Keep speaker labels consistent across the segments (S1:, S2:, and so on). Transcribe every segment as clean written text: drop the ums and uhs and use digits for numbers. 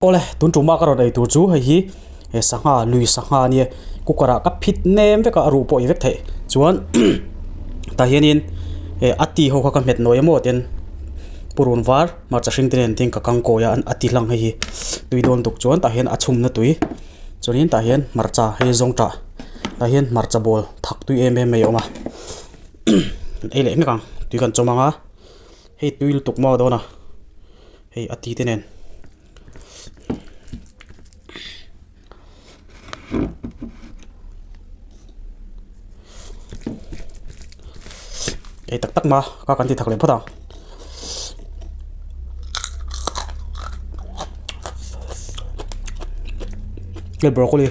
S1: Ole tun tuma ka ro dai tur chu hei hi sangha lui sangha ni kukara ka phit nem ve ka ru po i vek thei chuan ta hianin ati ho kha ka met noi emo ten purun var mar cha hring ten ting ka kang ko ya an ati hlang hei hi tui don tuk chuan ta hian a chhum na tui chuanin ta hian marcha hei zong ta ta hian marcha bol thak tui em em mai oma ei le me kang tui kan chomanga hei tui tuk mo do na hei ati tenen ei tak tak ma ka kan ti thak le phota le broccoli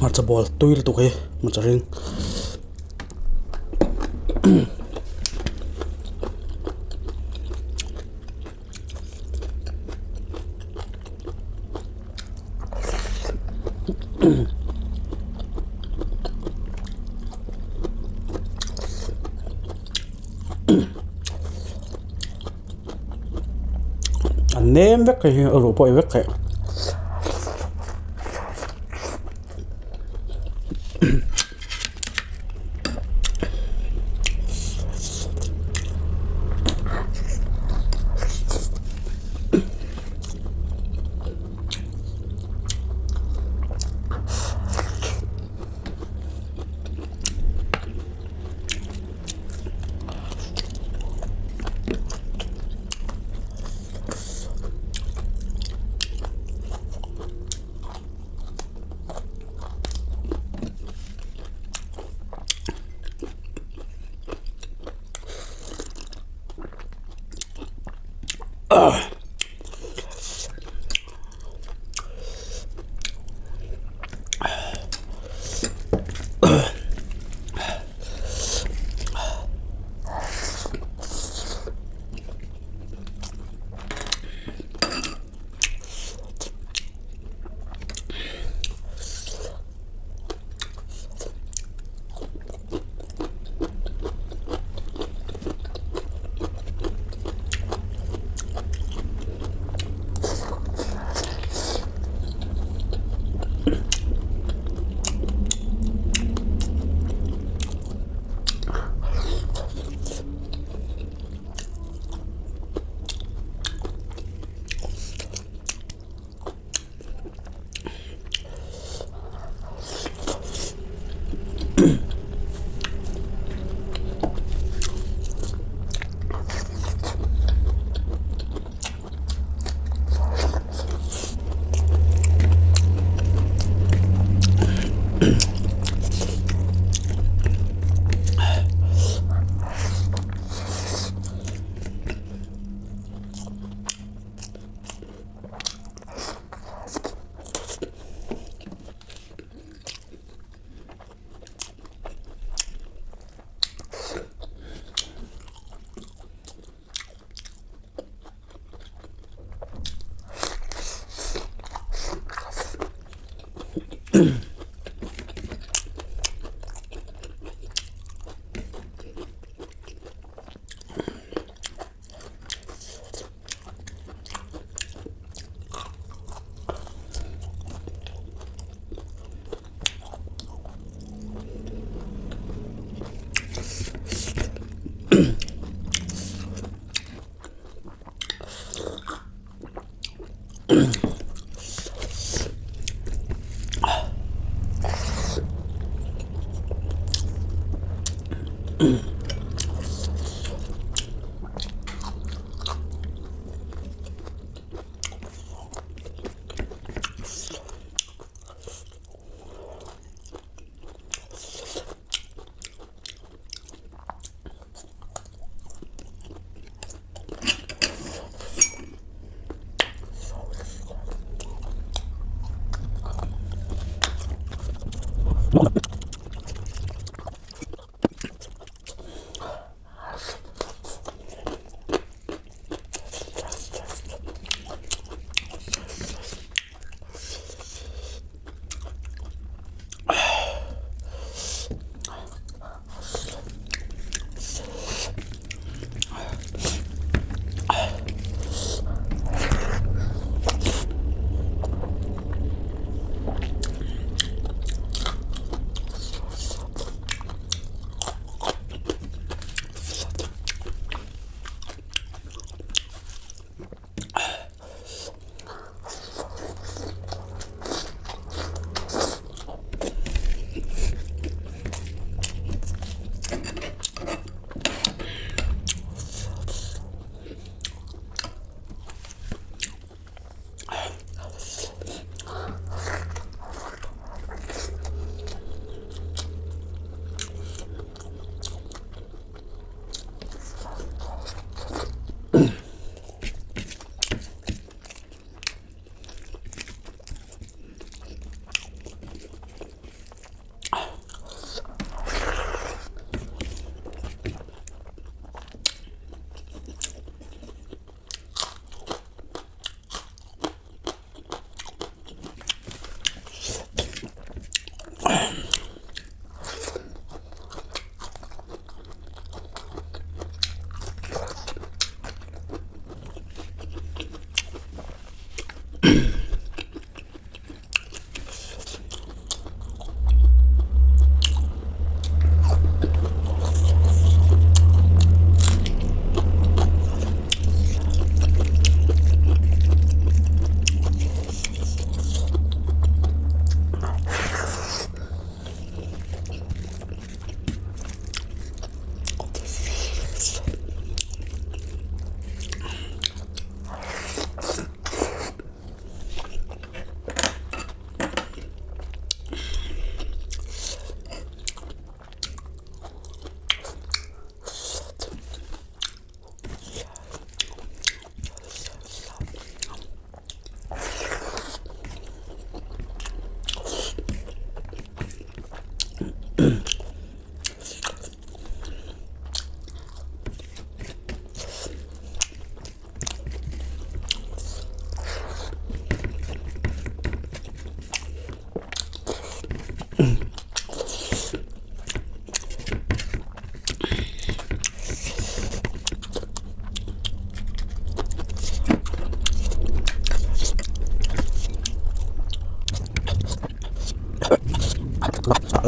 S1: marcha bol tuil tu he marcha ring anh ném vét cái ở bộ vét cái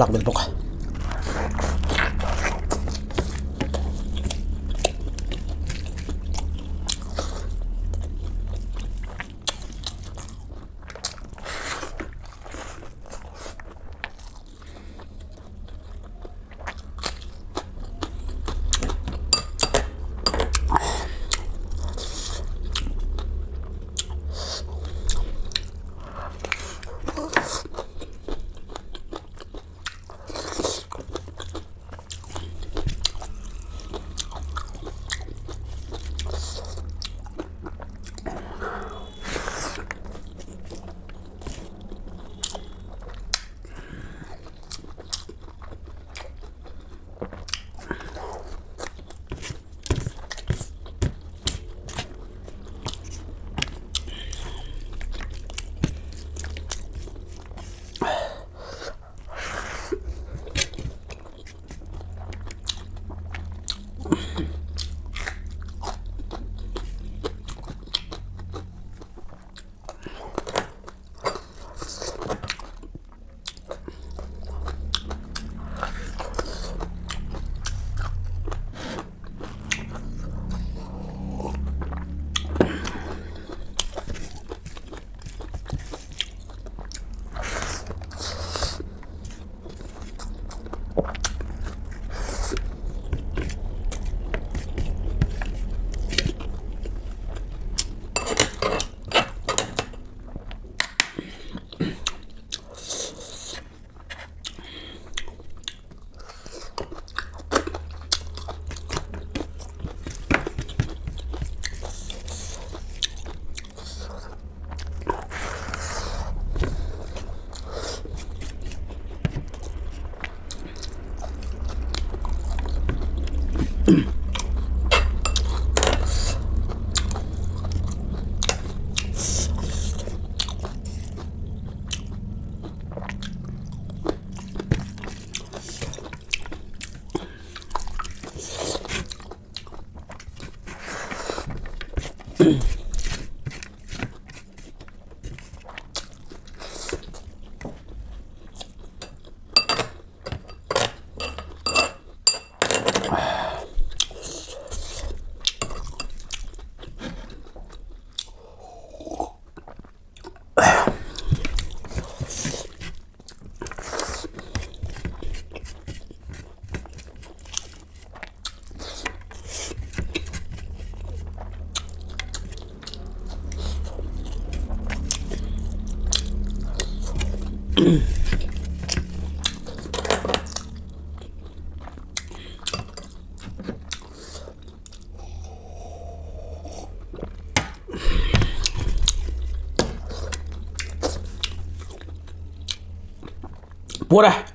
S1: lak bentuk
S2: Bora!